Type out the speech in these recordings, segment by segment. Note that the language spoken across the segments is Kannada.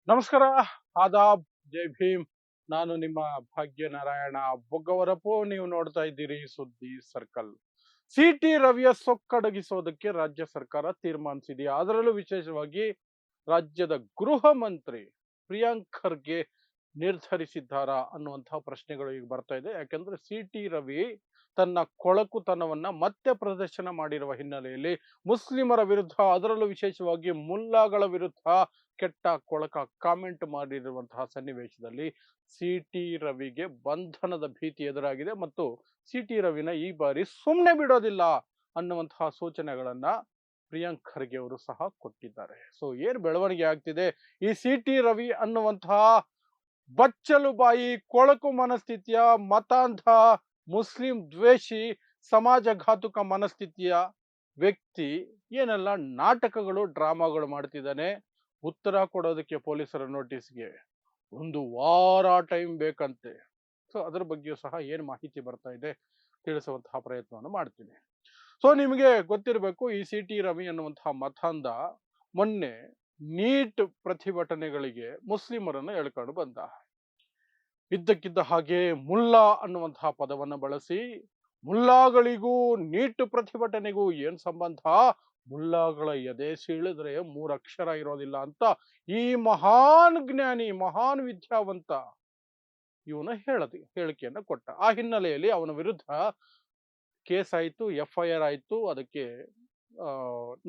ನಮಸ್ಕಾರ, ಆದಾಬ್, ಜೈ ಭೀಮ್. ನಾನು ನಿಮ್ಮ ಭಾಗ್ಯನಾರಾಯಣ ಬೊಗ್ಗವರಪು. ನೀವು ನೋಡ್ತಾ ಇದ್ದೀರಿ ಸುದ್ದಿ ಸರ್ಕಲ್. ಸಿಟಿ ರವಿಯ ಸೊಕ್ಕಡಗಿಸೋದಕ್ಕೆ ರಾಜ್ಯ ಸರ್ಕಾರ ತೀರ್ಮಾನಿಸಿದೆಯಾ? ಅದರಲ್ಲೂ ವಿಶೇಷವಾಗಿ ರಾಜ್ಯದ ಗೃಹ ಮಂತ್ರಿ ಪ್ರಿಯಾಂಕ್ ಖರ್ಗೆ ನಿರ್ಧರಿಸಿದ್ದಾರಾ ಅನ್ನುವಂತಹ ಪ್ರಶ್ನೆಗಳು ಈಗ ಬರ್ತಾ ಇದೆ. ಯಾಕಂದ್ರೆ ಸಿಟಿ ರವಿ ತನ್ನ ಕೊಳಕುತನವನ್ನ ಮತ್ತೆ ಪ್ರದರ್ಶನ ಮಾಡಿರುವ ಹಿನ್ನೆಲೆಯಲ್ಲಿ ಮುಸ್ಲಿಮರ ವಿರುದ್ಧ, ಅದರಲ್ಲೂ ವಿಶೇಷವಾಗಿ ಮುಲ್ಲಾಗಳ ವಿರುದ್ಧ ಕೆಟ್ಟ ಕೊಳಕ ಕಾಮೆಂಟ್ ಮಾಡಿರುವಂತಹ ಸನ್ನಿವೇಶದಲ್ಲಿ ಸಿಟಿ ರವಿಗೆ ಬಂಧನದ ಭೀತಿ ಎದುರಾಗಿದೆ ಮತ್ತು ಸಿಟಿ ರವಿನ ಈ ಬಾರಿ ಸುಮ್ಮನೆ ಬಿಡೋದಿಲ್ಲ ಅನ್ನುವಂತಹ ಸೂಚನೆಗಳನ್ನ ಪ್ರಿಯಾಂಕ್ ಖರ್ಗೆ ಅವರು ಸಹ ಕೊಟ್ಟಿದ್ದಾರೆ. ಸೊ ಏನ್ ಬೆಳವಣಿಗೆ ಆಗ್ತಿದೆ, ಈ ಸಿಟಿ ರವಿ ಅನ್ನುವಂತಹ ಬಚ್ಚಲು ಬಾಯಿ, ಕೊಳಕು ಮನಸ್ಥಿತಿಯ, ಮತಾಂಧ, ಮುಸ್ಲಿಂ ದ್ವೇಷಿ, ಸಮಾಜಘಾತುಕ ಮನಸ್ಥಿತಿಯ ವ್ಯಕ್ತಿ ಏನೆಲ್ಲ ನಾಟಕಗಳು, ಡ್ರಾಮಾಗಳು ಮಾಡ್ತಿದ್ದಾನೆ. ಉತ್ತರ ಕೊಡೋದಕ್ಕೆ ಪೊಲೀಸರ ನೋಟಿಸ್ಗೆ 1 ವಾರ ಟೈಮ್ ಬೇಕಂತೆ. ಸೊ ಅದ್ರ ಬಗ್ಗೆಯೂ ಸಹ ಏನ್ ಮಾಹಿತಿ ಬರ್ತಾ ಇದೆ ತಿಳಿಸುವಂತಹ ಪ್ರಯತ್ನವನ್ನು ಮಾಡ್ತೀನಿ. ಸೊ ನಿಮಗೆ ಗೊತ್ತಿರಬೇಕು, ಈ ಸಿಟಿ ರವಿ ಅನ್ನುವಂತಹ ಮತಾಂಧ ಮೊನ್ನೆ ನೀಟ್ ಪ್ರತಿಭಟನೆಗಳಿಗೆ ಮುಸ್ಲಿಮರನ್ನು ಎಳ್ಕೊಂಡು ಬಂದ. ಇದ್ದಕ್ಕಿದ್ದ ಹಾಗೆ ಮುಲ್ಲಾ ಅನ್ನುವಂತಹ ಪದವನ್ನ ಬಳಸಿ, ಮುಲ್ಲಾಗಳಿಗೂ ನೀಟ್ ಪ್ರತಿಭಟನೆಗೂ ಏನ್ ಸಂಬಂಧ, ಮುಲ್ಲಾಗಳ ಎದೆ ಸೀಳಿದ್ರೆ 3 ಅಕ್ಷರ ಇರೋದಿಲ್ಲ ಅಂತ ಈ ಮಹಾನ್ ಜ್ಞಾನಿ, ಮಹಾನ್ ವಿದ್ಯಾವಂತ ಇವನು ಹೇಳಿಕೆಯನ್ನ ಕೊಟ್ಟ. ಆ ಹಿನ್ನೆಲೆಯಲ್ಲಿ ಅವನ ವಿರುದ್ಧ ಕೇಸ್ ಆಯ್ತು, FIR ಆಯ್ತು. ಅದಕ್ಕೆ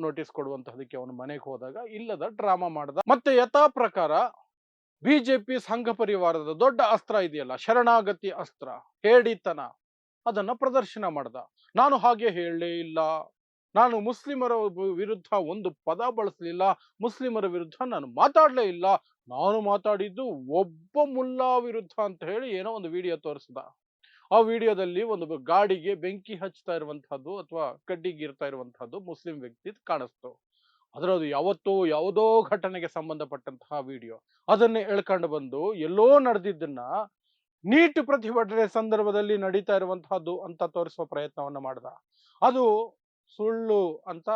ನೋಟಿಸ್ ಕೊಡುವಂತಹದಕ್ಕೆ ಅವನ ಮನೆಗೆ ಹೋದಾಗ ಇಲ್ಲದ ಡ್ರಾಮಾ ಮಾಡ್ದ. ಮತ್ತೆ ಯಥಾ ಪ್ರಕಾರ ಬಿಜೆಪಿ ಸಂಘ ಪರಿವಾರದ ದೊಡ್ಡ ಅಸ್ತ್ರ ಇದೆಯಲ್ಲ, ಶರಣಾಗತಿ ಅಸ್ತ್ರ, ಹೇಡಿತನ, ಅದನ್ನ ಪ್ರದರ್ಶನ ಮಾಡ್ದ. ನಾನು ಹಾಗೆ ಹೇಳಲೇ ಇಲ್ಲ, ನಾನು ಮುಸ್ಲಿಮರ ವಿರುದ್ಧ ಒಂದು ಪದ ಬಳಸಲಿಲ್ಲ, ಮುಸ್ಲಿಮರ ವಿರುದ್ಧ ನಾನು ಮಾತಾಡಲೇ ಇಲ್ಲ, ನಾನು ಮಾತಾಡಿದ್ದು ಒಬ್ಬ ಮುಲ್ಲಾ ವಿರುದ್ಧ ಅಂತ ಹೇಳಿ ಏನೋ ಒಂದು ವಿಡಿಯೋ ತೋರಿಸಿದ. ಆ ವಿಡಿಯೋದಲ್ಲಿ ಒಂದು ಗಾಡಿಗೆ ಬೆಂಕಿ ಹಚ್ತಾ ಇರುವಂತಹದ್ದು ಅಥವಾ ಕಡ್ಡಿಗಿರ್ತಾ ಇರುವಂತಹದ್ದು ಮುಸ್ಲಿಂ ವ್ಯಕ್ತಿ ಕಾಣಿಸ್ತು. ಅದರದು ಯಾವತ್ತೋ ಯಾವುದೋ ಘಟನೆಗೆ ಸಂಬಂಧಪಟ್ಟಂತಹ ವಿಡಿಯೋ. ಅದನ್ನೇ ಎಳ್ಕೊಂಡು ಬಂದು ಎಲ್ಲೋ ನಡೆದಿದ್ದನ್ನ ನೀಟ್ ಪ್ರತಿಭಟನೆ ಸಂದರ್ಭದಲ್ಲಿ ನಡೀತಾ ಇರುವಂತಹದ್ದು ಅಂತ ತೋರಿಸುವ ಪ್ರಯತ್ನವನ್ನ ಮಾಡ್ದ. ಅದು ಸುಳ್ಳು ಅಂತ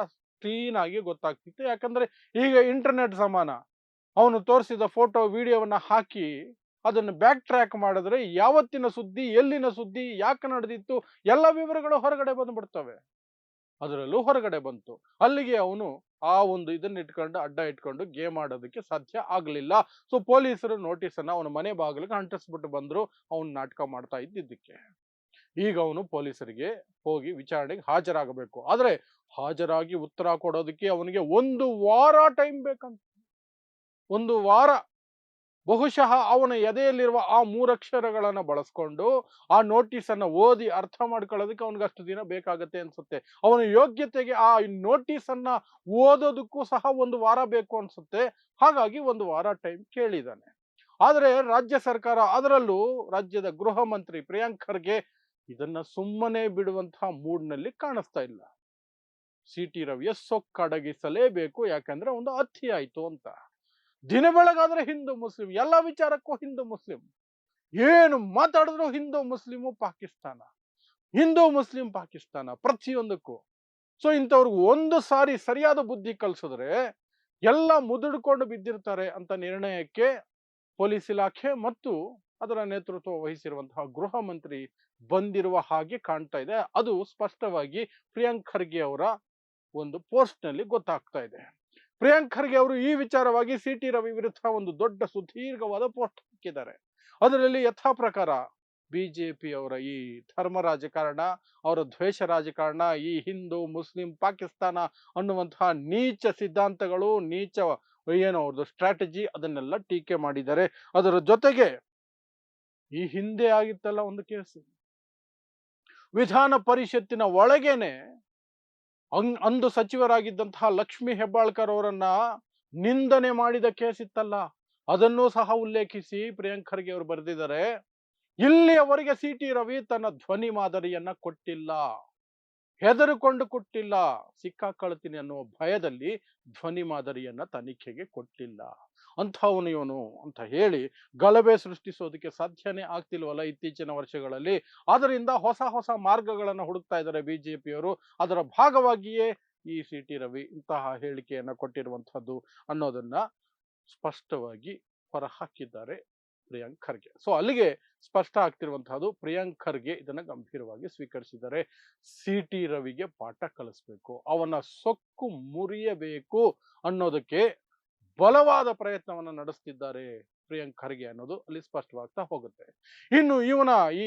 ಕ್ಲೀನ್ ಆಗಿ ಗೊತ್ತಾಗ್ತಿತ್ತು. ಯಾಕಂದ್ರೆ ಈಗ ಇಂಟರ್ನೆಟ್ ಸಮಾನ. ಅವನು ತೋರಿಸಿದ ಫೋಟೋ ವಿಡಿಯೋವನ್ನ ಹಾಕಿ ಅದನ್ನು ಬ್ಯಾಕ್ ಟ್ರ್ಯಾಕ್ ಮಾಡಿದ್ರೆ ಯಾವತ್ತಿನ ಸುದ್ದಿ, ಎಲ್ಲಿನ ಸುದ್ದಿ, ಯಾಕೆ ನಡೆದಿತ್ತು, ಎಲ್ಲ ವಿವರಗಳು ಹೊರಗಡೆ ಬಂದ್ಬಿಡ್ತವೆ. ಅದರಲ್ಲೂ ಹೊರಗಡೆ ಬಂತು. ಅಲ್ಲಿಗೆ ಅವನು ಆ ಒಂದು ಇದನ್ನ ಇಟ್ಕೊಂಡು, ಅಡ್ಡ ಇಟ್ಕೊಂಡು ಗೇಮ್ ಆಡೋದಕ್ಕೆ ಸಾಧ್ಯ ಆಗ್ಲಿಲ್ಲ. ಸೊ ಪೊಲೀಸರು ನೋಟಿಸ್ ಅನ್ನ ಅವನ ಮನೆ ಬಾಗಿಲಿಗೆ ಅಂಟಿಸ್ಬಿಟ್ಟು ಬಂದ್ರು, ಅವನು ನಾಟಕ ಮಾಡ್ತಾ ಇದ್ದಿದ್ದಕ್ಕೆ. ಈಗ ಅವನು ಪೊಲೀಸರಿಗೆ ಹೋಗಿ ವಿಚಾರಣೆಗೆ ಹಾಜರಾಗಬೇಕು. ಆದ್ರೆ ಹಾಜರಾಗಿ ಉತ್ತರ ಕೊಡೋದಕ್ಕೆ ಅವನಿಗೆ 1 ವಾರ ಟೈಮ್ ಬೇಕಂತ. 1 ವಾರ. ಬಹುಶಃ ಅವನ ಎದೆಯಲ್ಲಿರುವ ಆ 3 ಅಕ್ಷರಗಳನ್ನ ಬಳಸ್ಕೊಂಡು ಆ ನೋಟಿಸ್ ಅನ್ನ ಓದಿ ಅರ್ಥ ಮಾಡ್ಕೊಳ್ಳೋದಕ್ಕೆ ಅವನಿಗೆ ಅಷ್ಟು ದಿನ ಬೇಕಾಗತ್ತೆ ಅನ್ಸುತ್ತೆ. ಅವನ ಯೋಗ್ಯತೆಗೆ ಆ ನೋಟಿಸ್ ಅನ್ನ ಓದೋದಕ್ಕೂ ಸಹ 1 ವಾರ ಬೇಕು ಅನ್ಸುತ್ತೆ. ಹಾಗಾಗಿ 1 ವಾರ ಟೈಮ್ ಕೇಳಿದ್ದಾನೆ. ಆದರೆ ರಾಜ್ಯ ಸರ್ಕಾರ, ಅದರಲ್ಲೂ ರಾಜ್ಯದ ಗೃಹ ಮಂತ್ರಿ ಪ್ರಿಯಾಂಕ್ ಖರ್ಗೆ ಇದನ್ನ ಸುಮ್ಮನೆ ಬಿಡುವಂತಹ ಮೂಡ್ನಲ್ಲಿ ಕಾಣಿಸ್ತಾ ಇಲ್ಲ. ಸಿಟಿ ರವಿಯ ಸೊಕ್ಕಡಗಿಸಲೇಬೇಕು, ಯಾಕಂದ್ರೆ ಒಂದು ಅತಿ ಆಯ್ತು ಅಂತ. ದಿನ ಬೆಳಗಾದ್ರೆ ಹಿಂದೂ ಮುಸ್ಲಿಂ, ಎಲ್ಲ ವಿಚಾರಕ್ಕೂ ಹಿಂದೂ ಮುಸ್ಲಿಂ, ಏನು ಮಾತಾಡಿದ್ರು ಹಿಂದೂ ಮುಸ್ಲಿಮು ಪಾಕಿಸ್ತಾನ, ಹಿಂದೂ ಮುಸ್ಲಿಂ ಪಾಕಿಸ್ತಾನ ಪ್ರತಿಯೊಂದಕ್ಕೂ. ಸೊ ಇಂಥವ್ರಿಗೆ ಒಂದು ಸಾರಿ ಸರಿಯಾದ ಬುದ್ಧಿ ಕಲಿಸಿದ್ರೆ ಎಲ್ಲ ಮುದುಡ್ಕೊಂಡು ಬಿದ್ದಿರ್ತಾರೆ ಅಂತ ನಿರ್ಣಯಕ್ಕೆ ಪೊಲೀಸ್ ಇಲಾಖೆ ಮತ್ತು ಅದರ ನೇತೃತ್ವ ವಹಿಸಿರುವಂತಹ ಗೃಹ ಮಂತ್ರಿ ಬಂದಿರುವ ಹಾಗೆ ಕಾಣ್ತಾ ಇದೆ. ಅದು ಸ್ಪಷ್ಟವಾಗಿ ಪ್ರಿಯಾಂಕ್ ಖರ್ಗೆ ಅವರ ಒಂದು ಪೋಸ್ಟ್ ನಲ್ಲಿ ಗೊತ್ತಾಗ್ತಾ ಇದೆ. ಪ್ರಿಯಾಂಕ್ ಖರ್ಗೆ ಅವರು ಈ ವಿಚಾರವಾಗಿ ಸಿಟಿ ರವಿ ವಿರುದ್ಧ ಒಂದು ದೊಡ್ಡ ಸುದೀರ್ಘವಾದ ಪೋಸ್ಟ್ ಹಾಕಿದ್ದಾರೆ. ಅದರಲ್ಲಿ ಯಥಾ ಪ್ರಕಾರ ಬಿಜೆಪಿ ಅವರ ಈ ಧರ್ಮ ರಾಜಕಾರಣ, ಅವರ ದ್ವೇಷ ರಾಜಕಾರಣ, ಈ ಹಿಂದೂ ಮುಸ್ಲಿಂ ಪಾಕಿಸ್ತಾನ ಅನ್ನುವಂತಹ ನೀಚ ಸಿದ್ಧಾಂತಗಳು, ನೀಚ ಏನೋ ಅವ್ರದ್ದು ಸ್ಟ್ರಾಟಜಿ, ಅದನ್ನೆಲ್ಲ ಟೀಕೆ ಮಾಡಿದ್ದಾರೆ. ಅದರ ಜೊತೆಗೆ ಈ ಹಿಂದೆ ಆಗಿತ್ತಲ್ಲ ಒಂದು ಕೇಸು, ವಿಧಾನ ಪರಿಷತ್ತಿನ ಒಳಗೇನೆ ಅಂದು ಸಚಿವರಾಗಿದ್ದಂತಹ ಲಕ್ಷ್ಮಿ ಹೆಬ್ಬಾಳ್ಕರ್ ಅವರನ್ನ ನಿಂದನೆ ಮಾಡಿದ ಕೇಸ್ ಇತ್ತಲ್ಲ, ಅದನ್ನೂ ಸಹ ಉಲ್ಲೇಖಿಸಿ ಪ್ರಿಯಾಂಕ್ ಖರ್ಗೆ ಅವರು ಬರೆದಿದ್ದಾರೆ, ಇಲ್ಲಿಯವರೆಗೆ ಸಿಟಿ ರವಿ ತನ್ನ ಧ್ವನಿ ಮಾದರಿಯನ್ನ ಕೊಟ್ಟಿಲ್ಲ, ಹೆದರಿಕೊಂಡು ಕೊಟ್ಟಿಲ್ಲ, ಸಿಕ್ಕಾಕೊಳ್ತೀನಿ ಅನ್ನುವ ಭಯದಲ್ಲಿ ಧ್ವನಿ ಮಾದರಿಯನ್ನ ತನಿಖೆಗೆ ಕೊಟ್ಟಿಲ್ಲ ಅಂಥವನು ಇವನು ಅಂತ ಹೇಳಿ ಗಲಭೆ ಸೃಷ್ಟಿಸೋದಕ್ಕೆ ಸಾಧ್ಯನೇ ಆಗ್ತಿಲ್ವಲ್ಲ ಇತ್ತೀಚಿನ ವರ್ಷಗಳಲ್ಲಿ. ಆದ್ದರಿಂದ ಹೊಸ ಹೊಸ ಮಾರ್ಗಗಳನ್ನು ಹುಡುಕ್ತಾ ಇದ್ದಾರೆ ಬಿಜೆಪಿಯವರು. ಅದರ ಭಾಗವಾಗಿಯೇ ಈ ಸಿಟಿ ರವಿ ಇಂತಹ ಹೇಳಿಕೆಯನ್ನ ಕೊಟ್ಟಿರುವಂತಹದ್ದು ಅನ್ನೋದನ್ನ ಸ್ಪಷ್ಟವಾಗಿ ಹೊರಹಾಕಿದ್ದಾರೆ ಪ್ರಿಯಾಂಕ್ ಖರ್ಗೆ. ಸೊ ಅಲ್ಲಿಗೆ ಸ್ಪಷ್ಟ ಆಗ್ತಿರುವಂತಹದ್ದು, ಪ್ರಿಯಾಂಕ್ ಖರ್ಗೆ ಇದನ್ನ ಗಂಭೀರವಾಗಿ ಸ್ವೀಕರಿಸಿದ್ದಾರೆ. ಸಿ ಟಿ ರವಿಗೆ ಪಾಠ ಕಲಿಸ್ಬೇಕು, ಅವನ ಸೊಕ್ಕು ಮುರಿಯಬೇಕು ಅನ್ನೋದಕ್ಕೆ ಬಲವಾದ ಪ್ರಯತ್ನವನ್ನ ನಡೆಸ್ತಿದ್ದಾರೆ ಪ್ರಿಯಾಂಕ್ ಖರ್ಗೆ ಅನ್ನೋದು ಅಲ್ಲಿ ಸ್ಪಷ್ಟವಾಗ್ತಾ ಹೋಗುತ್ತೆ. ಇನ್ನು ಇವನ ಈ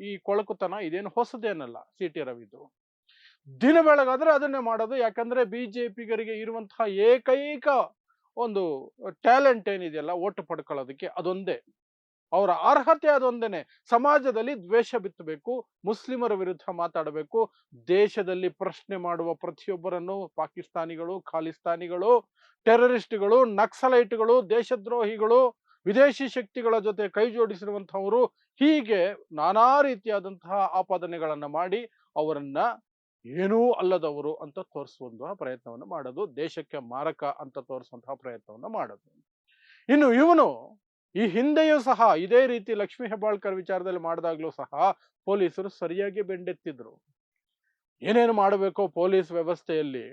ಈ ಕೊಳಕುತನ ಇದೇನು ಹೊಸದೇನಲ್ಲ ಸಿ ಟಿ ರವಿದು. ದಿನ ಬೆಳಗಾದ್ರೆ ಅದನ್ನೇ ಮಾಡೋದು. ಯಾಕಂದ್ರೆ ಬಿಜೆಪಿಗರಿಗೆ ಇರುವಂತಹ ಏಕೈಕ ಒಂದು ಟ್ಯಾಲೆಂಟ್ ಏನಿದೆಯಲ್ಲ ಓಟು ಪಡ್ಕೊಳ್ಳೋದಕ್ಕೆ, ಅದೊಂದೇ ಅವರ ಅರ್ಹತೆ, ಅದೊಂದೇನೆ. ಸಮಾಜದಲ್ಲಿ ದ್ವೇಷ ಬಿತ್ತಬೇಕು, ಮುಸ್ಲಿಮರ ವಿರುದ್ಧ ಮಾತಾಡಬೇಕು, ದೇಶದಲ್ಲಿ ಪ್ರಶ್ನೆ ಮಾಡುವ ಪ್ರತಿಯೊಬ್ಬರನ್ನು ಪಾಕಿಸ್ತಾನಿಗಳು, ಖಾಲಿಸ್ತಾನಿಗಳು, ಟೆರರಿಸ್ಟ್ಗಳು, ನಕ್ಸಲೈಟ್ಗಳು, ದೇಶದ್ರೋಹಿಗಳು, ವಿದೇಶಿ ಶಕ್ತಿಗಳ ಜೊತೆ ಕೈ ಜೋಡಿಸಿರುವಂತಹವರು, ಹೀಗೆ ನಾನಾ ರೀತಿಯಾದಂತಹ ಆಪಾದನೆಗಳನ್ನ ಮಾಡಿ ಅವರನ್ನ ಏನೂ ಅಲ್ಲದವರು ಅಂತ ತೋರಿಸುವಂತಹ ಪ್ರಯತ್ನವನ್ನು ಮಾಡೋದು, ದೇಶಕ್ಕೆ ಮಾರಕ ಅಂತ ತೋರಿಸುವಂತಹ ಪ್ರಯತ್ನವನ್ನು ಮಾಡೋದು. ಇನ್ನು ಇವನು ಈ ಹಿಂದೆಯೂ ಸಹ ಇದೇ ರೀತಿ ಲಕ್ಷ್ಮೀ ಹೆಬ್ಬಾಳ್ಕರ್ ವಿಚಾರದಲ್ಲಿ ಮಾಡಿದಾಗ್ಲೂ ಸಹ ಪೊಲೀಸರು ಸರಿಯಾಗಿ ಬೆಂಡೆತ್ತಿದ್ರು. ಏನೇನು ಮಾಡಬೇಕೋ ಪೊಲೀಸ್ ವ್ಯವಸ್ಥೆಯಲ್ಲಿ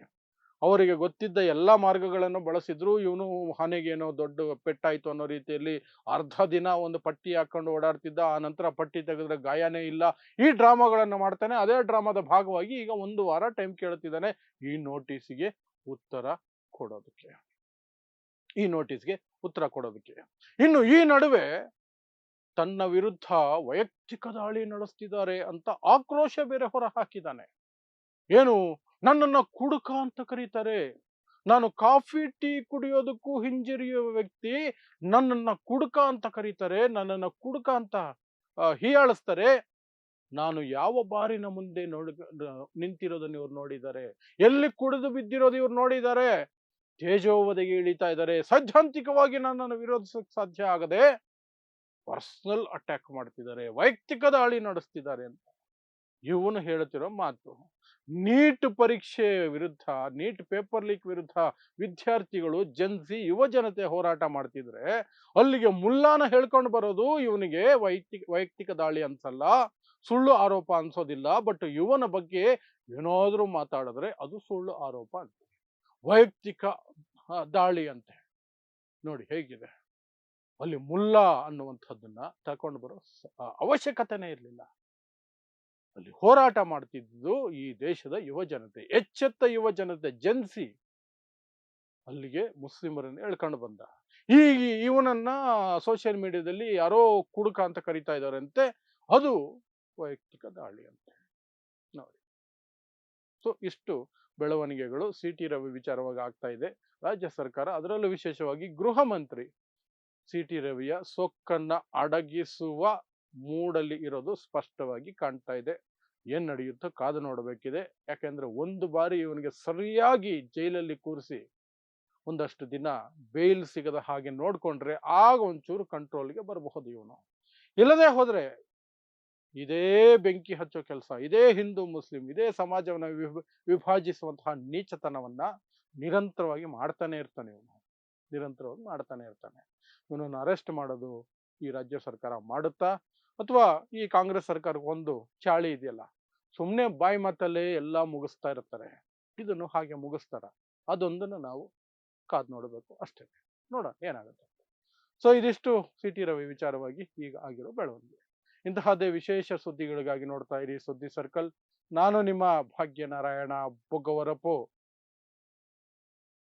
ಅವರಿಗೆ ಗೊತ್ತಿದ್ದ ಎಲ್ಲಾ ಮಾರ್ಗಗಳನ್ನು ಬಳಸಿದ್ರು. ಇವನು ಹಣೆಗೇನೋ ದೊಡ್ಡ ಪೆಟ್ಟಾಯ್ತು ಅನ್ನೋ ರೀತಿಯಲ್ಲಿ ಅರ್ಧ ದಿನ ಒಂದು ಪಟ್ಟಿ ಹಾಕೊಂಡು ಓಡಾಡ್ತಿದ್ದ. ಆ ನಂತರ ಪಟ್ಟಿ ತೆಗೆದ್ರೆ ಗಾಯನೇ ಇಲ್ಲ. ಈ ಡ್ರಾಮಾಗಳನ್ನ ಮಾಡ್ತಾನೆ. ಅದೇ ಡ್ರಾಮಾದ ಭಾಗವಾಗಿ ಈಗ 1 ವಾರ ಟೈಮ್ ಕೇಳುತ್ತಿದ್ದಾನೆ ಈ ನೋಟಿಸ್ಗೆ ಉತ್ತರ ಕೊಡೋದಕ್ಕೆ. ಇನ್ನು ಈ ನಡುವೆ ತನ್ನ ವಿರುದ್ಧ ವೈಯಕ್ತಿಕ ದಾಳಿ ನಡೆಸ್ತಿದ್ದಾರೆ ಅಂತ ಆಕ್ರೋಶ ಬೇರೆ ಹೊರ ಹಾಕಿದ್ದಾನೆ. ಏನು, ನನ್ನನ್ನ ಕುಡುಕ ಅಂತ ಕರೀತಾರೆ, ನಾನು ಕಾಫಿ ಟೀ ಕುಡಿಯೋದಕ್ಕೂ ಹಿಂಜರಿಯುವ ವ್ಯಕ್ತಿ ನನ್ನನ್ನ ಕುಡುಕ ಅಂತ ಕರೀತಾರೆ, ನನ್ನನ್ನ ಕುಡುಕ ಅಂತ ಹೀಯಾಳಿಸ್ತಾರೆ. ನಾನು ಯಾವ ಬಾರಿನ ಮುಂದೆ ನಿಂತಿರೋದನ್ನ ಇವ್ರು ನೋಡಿದ್ದಾರೆ, ಎಲ್ಲಿ ಕುಡಿದು ಬಿದ್ದಿರೋದು ಇವ್ರು ನೋಡಿದ್ದಾರೆ. ತೇಜೋವಧೆಗೆ ಇಳಿತಾ ಇದ್ದಾರೆ. ಸೈದ್ಧಾಂತಿಕವಾಗಿ ನನ್ನನ್ನು ವಿರೋಧಿಸಕ್ಕೆ ಸಾಧ್ಯ ಆಗದೆ ಪರ್ಸನಲ್ ಅಟ್ಯಾಕ್ ಮಾಡ್ತಿದ್ದಾರೆ, ವೈಯಕ್ತಿಕ ದಾಳಿ ನಡೆಸ್ತಿದ್ದಾರೆ ಅಂತ ಇವನು ಹೇಳುತ್ತಿರೋ ಮಾತು. ನೀಟ್ ಪರೀಕ್ಷೆ ವಿರುದ್ಧ, ನೀಟ್ ಪೇಪರ್ ಲೀಕ್ ವಿರುದ್ಧ ವಿದ್ಯಾರ್ಥಿಗಳು, ಜನ್ಸಿ, ಯುವ ಜನತೆ ಹೋರಾಟ ಮಾಡ್ತಿದ್ರೆ ಅಲ್ಲಿಗೆ ಮುಲ್ಲಾನ ಹೇಳ್ಕೊಂಡು ಬರೋದು ಇವನಿಗೆ ವೈಯಕ್ತಿಕ ದಾಳಿ ಅನ್ಸಲ್ಲ, ಸುಳ್ಳು ಆರೋಪ ಅನ್ಸೋದಿಲ್ಲ. ಬಟ್ ಇವನ ಬಗ್ಗೆ ಏನಾದ್ರೂ ಮಾತಾಡಿದ್ರೆ ಅದು ಸುಳ್ಳು ಆರೋಪ ಅಂತ, ವೈಯಕ್ತಿಕ ದಾಳಿ ಅಂತೆ. ನೋಡಿ ಹೇಗಿದೆ. ಅಲ್ಲಿ ಮುಲ್ಲಾ ಅನ್ನುವಂಥದ್ದನ್ನ ತಕೊಂಡು ಬರೋ ಅವಶ್ಯಕತೆನೇ ಇರಲಿಲ್ಲ. ಅಲ್ಲಿ ಹೋರಾಟ ಮಾಡ್ತಿದ್ದು ಈ ದೇಶದ ಯುವ ಜನತೆ, ಎಚ್ಚೆತ್ತ ಯುವ ಜನತೆ, ಜನ್ಸಿ. ಅಲ್ಲಿಗೆ ಮುಸ್ಲಿಮರನ್ನು ಎಳ್ಕೊಂಡು ಬಂದ. ಈಗ ಇವನನ್ನ ಸೋಷಿಯಲ್ ಮೀಡಿಯಾದಲ್ಲಿ ಯಾರೋ ಕುಡುಕ ಅಂತ ಕರೀತಾ ಇದ್ದಾರಂತೆ, ಅದು ವೈಯಕ್ತಿಕ ದಾಳಿ ಅಂತೆ. ನೋಡಿ, ಸೊ ಇಷ್ಟು ಬೆಳವಣಿಗೆಗಳು ಸಿ ಟಿ ರವಿ ವಿಚಾರವಾಗಿ ಆಗ್ತಾ ಇದೆ. ರಾಜ್ಯ ಸರ್ಕಾರ, ಅದರಲ್ಲೂ ವಿಶೇಷವಾಗಿ ಗೃಹ ಮಂತ್ರಿ ಸಿ ಟಿ ರವಿಯ ಸೊಕ್ಕನ್ನ ಅಡಗಿಸುವ ಮೂಡಲ್ಲಿ ಇರೋದು ಸ್ಪಷ್ಟವಾಗಿ ಕಾಣ್ತಾ ಇದೆ. ಏನ್ ನಡೆಯುತ್ತೋ ಕಾದು ನೋಡಬೇಕಿದೆ. ಯಾಕೆಂದ್ರೆ ಒಂದು ಬಾರಿ ಇವನಿಗೆ ಸರಿಯಾಗಿ ಜೈಲಲ್ಲಿ ಕೂರಿಸಿ ಒಂದಷ್ಟು ದಿನ ಬೇಲ್ ಸಿಗದ ಹಾಗೆ ನೋಡ್ಕೊಂಡ್ರೆ ಆಗ ಒಂಚೂರು ಕಂಟ್ರೋಲ್ಗೆ ಬರಬಹುದು ಇವನು. ಇಲ್ಲದೆ ಹೋದ್ರೆ ಇದೇ ಬೆಂಕಿ ಹಚ್ಚೋ ಕೆಲಸ, ಇದೇ ಹಿಂದೂ ಮುಸ್ಲಿಂ, ಇದೇ ಸಮಾಜವನ್ನ ವಿಭಾಜಿಸುವಂತಹ ನೀಚತನವನ್ನ ನಿರಂತರವಾಗಿ ಮಾಡ್ತಾನೆ ಇರ್ತಾನೆ ಇವನನ್ನು ಅರೆಸ್ಟ್ ಮಾಡೋದು ಈ ರಾಜ್ಯ ಸರ್ಕಾರ ಮಾಡುತ್ತಾ, ಅಥವಾ ಈ ಕಾಂಗ್ರೆಸ್ ಸರ್ಕಾರಕ್ಕೆ ಒಂದು ಚಾಳಿ ಇದೆಯಲ್ಲ, ಸುಮ್ಮನೆ ಬಾಯಿ ಮಾತಲ್ಲೇ ಎಲ್ಲ ಮುಗಿಸ್ತಾ ಇರ್ತಾರೆ, ಇದನ್ನು ಹಾಗೆ ಮುಗಿಸ್ತಾರ? ಅದೊಂದನ್ನು ನಾವು ಕಾದ್ ನೋಡಬೇಕು ಅಷ್ಟೇ. ನೋಡೋಣ ಏನಾಗುತ್ತೆ. ಸೊ ಇದಿಷ್ಟು ಸಿ ಟಿ ರವಿ ವಿಚಾರವಾಗಿ ಈಗ ಆಗಿರೋ ಬೆಳವಣಿಗೆ. ಇಂತಹದ್ದೇ ವಿಶೇಷ ಸುದ್ದಿಗಳಿಗಾಗಿ ನೋಡ್ತಾ ಇರಿ ಸುದ್ದಿ ಸರ್ಕಲ್. ನಾನು ನಿಮ್ಮ ಭಾಗ್ಯನಾರಾಯಣ ಬೊಗ್ಗವರಪು.